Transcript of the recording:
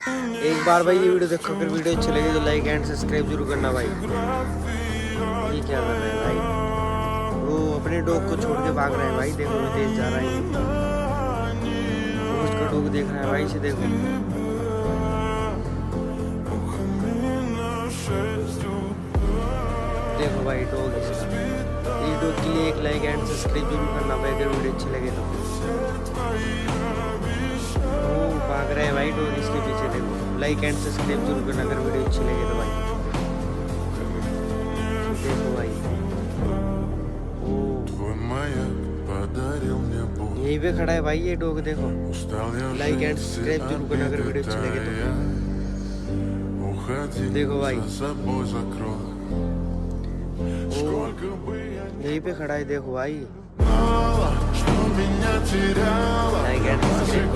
एक बार भाई ये वीडियो देखो, अगर वीडियो अच्छी लगी तो लाइक एंड सब्सक्राइब जरूर करना भाई। ये क्या कर रहे हैं भाई, वो अपने डॉग को छोड़ के भाग रहे हैं भाई, देखो वो तेज जा रहा है, वो उसका डॉग देख रहा है भाई, इसे देखो। देखो भाई डॉग इसका, इस डॉग के लिए एक लाइक एंड सब्सक्राइब जरूर करना भाई अगर वीडियो अच्छी लगे तो। वो भाग रहे हैं भाई डॉग इसके पीछे, देखो लाइक एंड सब्सक्राइब जरूर करना अगर वीडियो अच्छी लगे तो भाई। देखो भाई यहीं पे खड़ा है भाई ये डॉग, देखो लाइक एंड सब्सक्राइब जरूर करना अगर वीडियो अच्छी लगे तो। देखो भाई यहीं पे खड़ा है, देखो भाई लाइक एंड सब्सक्राइब।